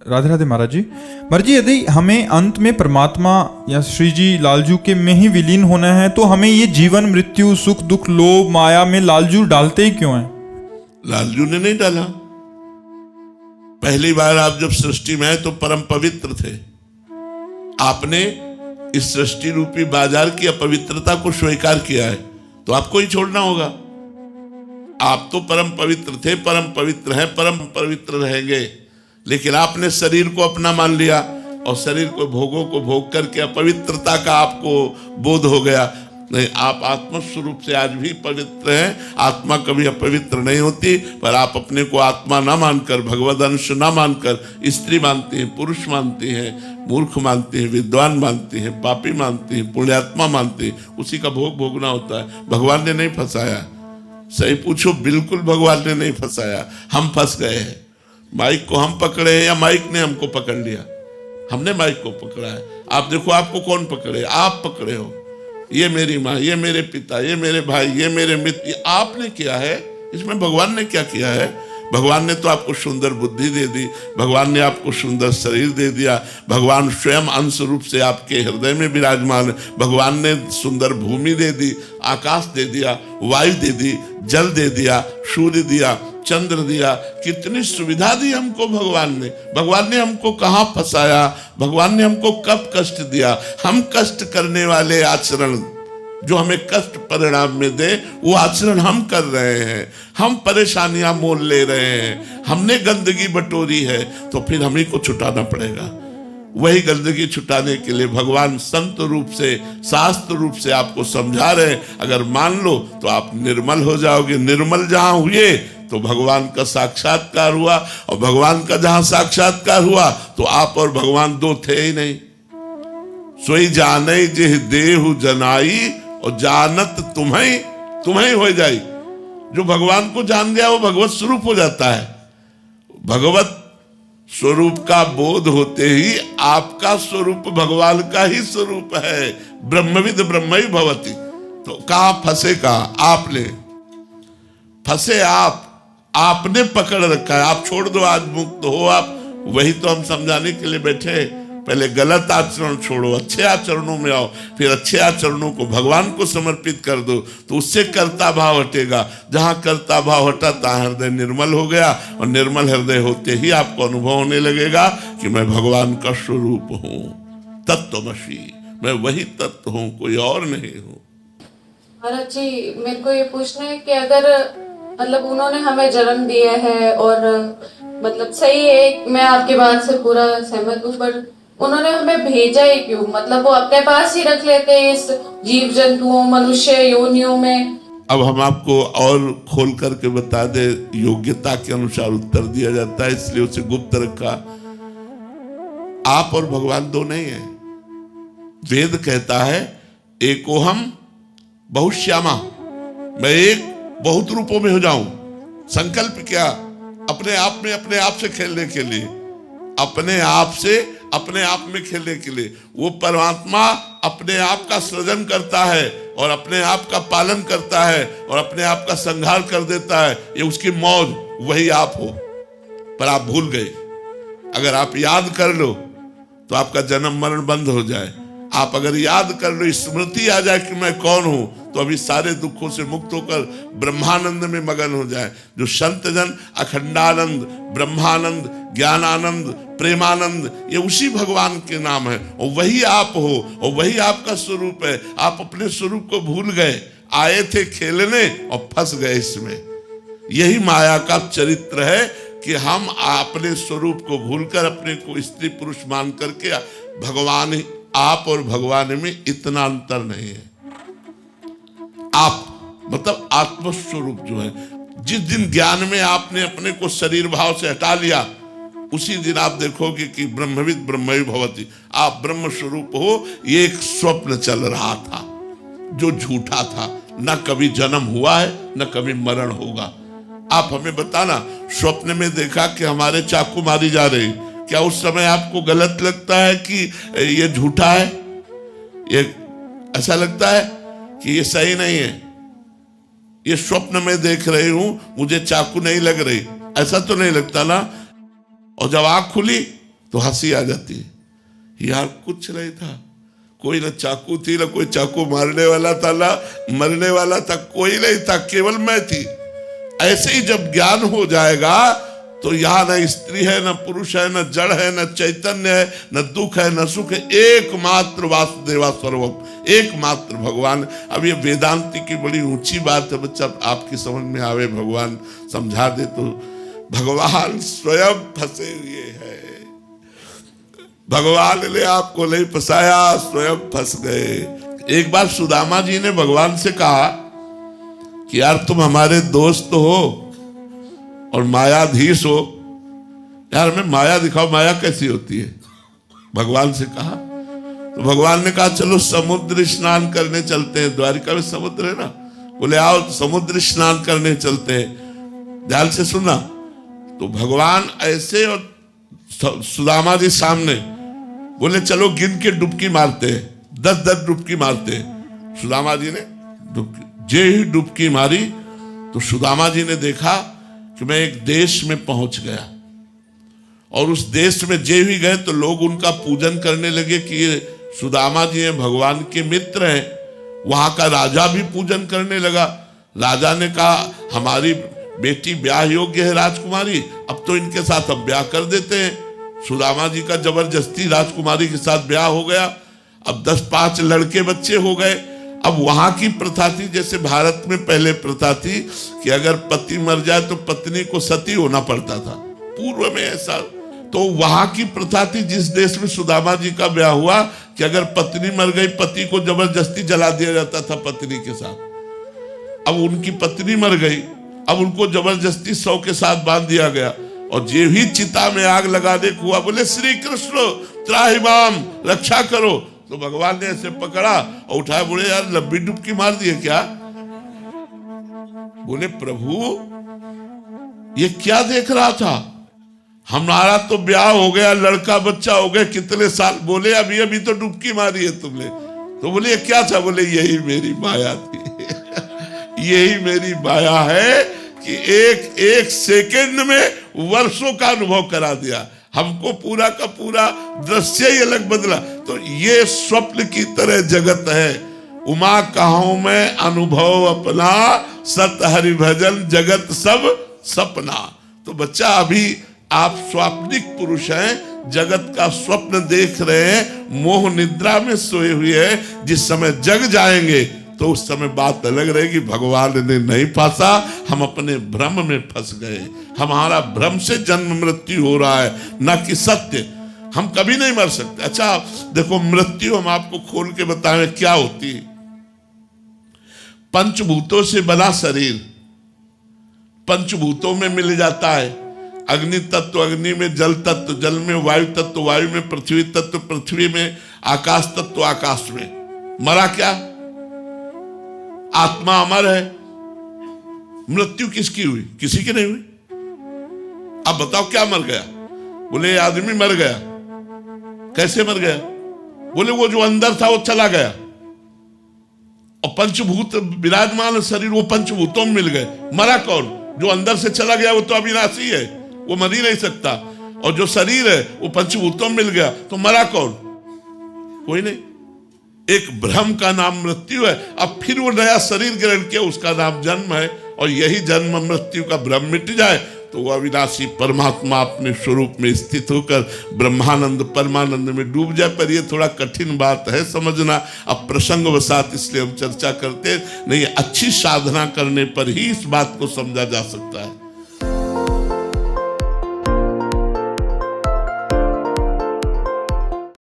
राधे राधे महाराज जी। महाराज जी, यदि हमें अंत में परमात्मा या श्री जी लालजू के में ही विलीन होना है तो हमें ये जीवन मृत्यु सुख दुख लोभ माया में लालजू डालते ही क्यों हैं? लालजू ने नहीं डाला। पहली बार आप जब सृष्टि में आए तो परम पवित्र थे। आपने इस सृष्टि रूपी बाजार की अपवित्रता को स्वीकार किया है तो आपको ही छोड़ना होगा। आप तो परम पवित्र थे, परम पवित्र हैं, परम पवित्र रहेंगे, लेकिन आपने शरीर को अपना मान लिया और शरीर को भोगों को भोग करके अपवित्रता का आपको बोध हो गया। नहीं, आप आत्म स्वरूप से आज भी पवित्र हैं। आत्मा कभी अपवित्र नहीं होती, पर आप अपने को आत्मा ना मानकर, भगवद अंश ना मानकर स्त्री मानती हैं, पुरुष मानती हैं, मूर्ख मानती हैं, विद्वान मानती हैं, पापी मानती हैं, पुण्यात्मा मानती हैं, उसी का भोग भोगना होता है। भगवान ने नहीं फंसाया। सही पूछो, बिल्कुल भगवान ने नहीं फंसाया, हम फंस गए हैं। माइक को हम पकड़े हैं या माइक ने हमको पकड़ लिया? हमने माइक को पकड़ा है। आप देखो, आपको कौन पकड़े? आप पकड़े हो। ये मेरी माँ, ये मेरे पिता, ये मेरे भाई, ये मेरे मित्र, ये आपने किया है। इसमें भगवान ने क्या किया है? भगवान ने तो आपको सुंदर बुद्धि दे दी, भगवान ने आपको सुंदर शरीर दे दिया, भगवान स्वयं अंश रूप से आपके हृदय में विराजमान है, भगवान ने सुंदर भूमि दे दी, आकाश दे दिया, वायु दे दी, जल दे दिया, सूर्य दिया, चंद्र दिया, कितनी सुविधा दी हमको भगवान ने। भगवान ने हमको कहाँ फंसाया? भगवान ने हमको कब कष्ट दिया? हम कष्ट करने वाले आचरण जो हमें कष्ट परिणाम में दे, वो आचरण हम कर रहे हैं। हम परेशानियां मोल ले रहे हैं, हमने गंदगी बटोरी है, तो फिर हम ही को छुटाना पड़ेगा। वही गंदगी छुटाने के लिए भगवान संत रूप से, शास्त्र रूप से आपको समझा रहे हैं। अगर मान लो तो आप निर्मल हो जाओगे। निर्मल जहां हुए तो भगवान का साक्षात्कार हुआ, और भगवान का जहां साक्षात्कार हुआ तो आप और भगवान दो थे ही नहीं। सोई जाने जिह देहु जनाई और जानत तुम्हें हो जाई। जो भगवान को जान गया वो भगवत स्वरूप हो जाता है। भगवत स्वरूप का बोध होते ही आपका स्वरूप भगवान का ही स्वरूप है। ब्रह्मविद ब्रह्मई भवति। तो कहां फंसे? कहां आपने फंसे? आपने पकड़ रखा है। आप छोड़ दो, आज मुक्त हो आप। वही तो हम समझाने के लिए बैठे। पहले गलत आचरण छोड़ो, अच्छे आचरणों में आओ, फिर अच्छे आचरणों को भगवान को समर्पित कर दो, तो उससे कर्ता भाव हटेगा। जहां कर्ता भाव हटा तहां हृदय निर्मल हो गया, और निर्मल हृदय होते ही आपको अनुभव होने लगेगा कि मैं भगवान का स्वरूप हूं, तत्वमसि, मैं वही तत्व हूं, कोई और नहीं हूं। महाराज जी, मेरे को ये पूछना है कि अगर मतलब उन्होंने हमें जन्म दिया है और मतलब सही है, मैं आपकी बात से पूरा सहमत हूँ, पर उन्होंने हमें भेजा ही क्यों? मतलब वो अपने पास ही रख लेते हैं इस जीव जंतुओं, मनुष्य योनियों में। अब हम आपको और खोल करके बता दे, योग्यता के अनुसार उत्तर दिया जाता है, इसलिए उसे गुप्त रखा। आप और भगवान दो नहीं है। वेद कहता है एकोहम बहुश्यामा, मैं एक बहुत रूपों में हो जाऊं। संकल्प क्या? अपने आप में अपने आप से खेलने के लिए, अपने आप से अपने आप में खेलने के लिए। वो परमात्मा अपने आप का सृजन करता है और अपने आप का पालन करता है और अपने आप का संहार कर देता है। ये उसकी मौज, वही आप हो। पर आप भूल गए। अगर आप याद कर लो तो आपका जन्म मरण बंद हो जाए। आप अगर याद कर लो, स्मृति आ जाए कि मैं कौन हूं, तो अभी सारे दुखों से मुक्त होकर ब्रह्मानंद में मगन हो जाए। जो संत जन अखंडानंद, ब्रह्मानंद, ज्ञानानंद, प्रेमानंद, ये उसी भगवान के नाम है, और वही आप हो, और वही आपका स्वरूप है। आप अपने स्वरूप को भूल गए, आए थे खेलने और फंस गए इसमें। यही माया का चरित्र है कि हम अपने स्वरूप को भूलकर अपने को स्त्री पुरुष मान करके भगवान ही, आप और भगवान में इतना अंतर नहीं है। आप मतलब आत्मस्वरूप जो है, जिस दिन ज्ञान में आपने अपने को शरीर भाव से हटा लिया, उसी दिन आप देखोगे कि ब्रह्मविद ब्रह्मई भवति, आप ब्रह्म स्वरूप हो। ये एक स्वप्न चल रहा था जो झूठा था। न कभी जन्म हुआ है, न कभी मरण होगा। आप हमें बताना, स्वप्न में देखा कि हमारे चाकू मारी जा रही, क्या उस समय आपको गलत लगता है कि ये झूठा है? ये ऐसा लगता है कि ये सही नहीं है? ये स्वप्न में देख रही हूं, मुझे चाकू नहीं लग रही, ऐसा तो नहीं लगता ना? और जब आंख खुली तो हंसी आ जाती है, यार कुछ नहीं था, कोई ना चाकू थी ना कोई चाकू मारने वाला था ना मरने वाला था, कोई नहीं था, केवल मैं थी। ऐसे ही जब ज्ञान हो जाएगा तो यहाँ न स्त्री है न पुरुष है न जड़ है न चैतन्य है न दुख है न सुख है, एकमात्र वासुदेवा सर्वम, एकमात्र भगवान। अब ये वेदांति की बड़ी ऊंची बात है बच्चा, आपकी समझ में आवे, भगवान समझा दे तो। भगवान स्वयं फंसे हुए हैं, भगवान ने आपको नहीं फंसाया, स्वयं फंस गए। एक बार सुदामा जी ने भगवान से कहा कि यार तुम हमारे दोस्त हो और मायाधीश हो, यार हमें माया दिखाओ, माया कैसी होती है, भगवान से कहा। तो भगवान ने कहा चलो समुद्र स्नान करने चलते हैं, द्वारिका में समुद्र है ना, बोले आओ समुद्र स्नान करने चलते हैं। ध्यान से सुना, तो भगवान ऐसे और सुदामा जी सामने, बोले चलो गिन के डुबकी मारते हैं, 10-10 डुबकी मारते हैं। सुदामा जी ने डुबकी, जे ही डुबकी मारी तो सुदामा जी ने देखा कि मैं एक देश में पहुंच गया, और उस देश में जे ही गए तो लोग उनका पूजन करने लगे कि ये सुदामा जी हैं, भगवान के मित्र हैं। वहां का राजा भी पूजन करने लगा। राजा ने कहा हमारी बेटी ब्याह योग्य है राजकुमारी, अब तो इनके साथ अब ब्याह कर देते हैं। सुदामा जी का जबरदस्ती राजकुमारी के साथ ब्याह हो गया। अब 10-5 लड़के बच्चे हो गए। अब वहां की प्रथा थी, जैसे भारत में पहले प्रथा थी कि अगर पति मर जाए तो पत्नी को सती होना पड़ता था, पूर्व में ऐसा। तो वहां की प्रथा थी जिस देश में सुदामा जी का ब्याह हुआ कि अगर पत्नी मर गई, पति को जबरदस्ती जला दिया जाता था पत्नी के साथ। अब उनकी पत्नी मर गई, अब उनको जबरदस्ती 100 के साथ बांध दिया गया, और जे ही चिता में आग लगाने को हुआ बोले श्री कृष्ण त्राहिमाम, रक्षा करो। तो भगवान ने ऐसे पकड़ा और उठाया, बोले यार लंबी डुबकी मार दिए क्या? बोले प्रभु ये क्या देख रहा था, हमारा तो ब्याह हो गया, लड़का बच्चा हो गया, कितने साल। बोले अभी अभी तो डुबकी मारी है तुमने। तो बोले ये क्या था? बोले यही मेरी माया थी यही मेरी माया है कि एक एक सेकंड में वर्षों का अनुभव करा दिया, हमको पूरा का पूरा दृश्य ही अलग बदला। तो ये स्वप्न की तरह जगत है। उमा कहूं मैं अनुभव अपना, सत हरि भजन जगत सब सपना। तो बच्चा अभी आप स्वाप्निक पुरुष हैं, जगत का स्वप्न देख रहे हैं, मोह निद्रा में सोए हुए हैं। जिस समय जग जाएंगे तो उस समय बात अलग रहेगी, भगवान ने नहीं फंसा, हम अपने भ्रम में फंस गए। हमारा भ्रम से जन्म मृत्यु हो रहा है, न कि सत्य। हम कभी नहीं मर सकते। अच्छा देखो, मृत्यु हम आपको खोल के बताएं क्या होती है। पंचभूतों से बना शरीर पंचभूतों में मिल जाता है। अग्नि तत्व अग्नि में, जल तत्व जल में, वायु तत्व वायु में, पृथ्वी तत्व पृथ्वी में, आकाश तत्व आकाश में। मरा क्या? आत्मा अमर है। मृत्यु किसकी हुई? किसी की नहीं हुई। अब बताओ क्या मर गया? बोले आदमी मर गया। कैसे मर गया? बोले वो जो अंदर था वो चला गया, और पंचभूत विराजमान शरीर वो पंचभूतों में मिल गए। मरा कौन? जो अंदर से चला गया वो तो अविनाशी है, वो मर ही नहीं सकता। और जो शरीर है वो पंचभूतों में मिल गया, तो मरा कौन? कोई नहीं। एक भ्रम का नाम मृत्यु है। अब फिर वो नया शरीर ग्रहण किया, उसका नाम जन्म है। और यही जन्म मृत्यु का भ्रम मिट जाए तो वो अविनाशी परमात्मा अपने स्वरूप में स्थित होकर ब्रह्मानंद परमानंद में डूब जाए। पर ये थोड़ा कठिन बात है समझना। अब प्रसंग वसात इसलिए हम चर्चा करते नहीं, अच्छी साधना करने पर ही इस बात को समझा जा सकता है।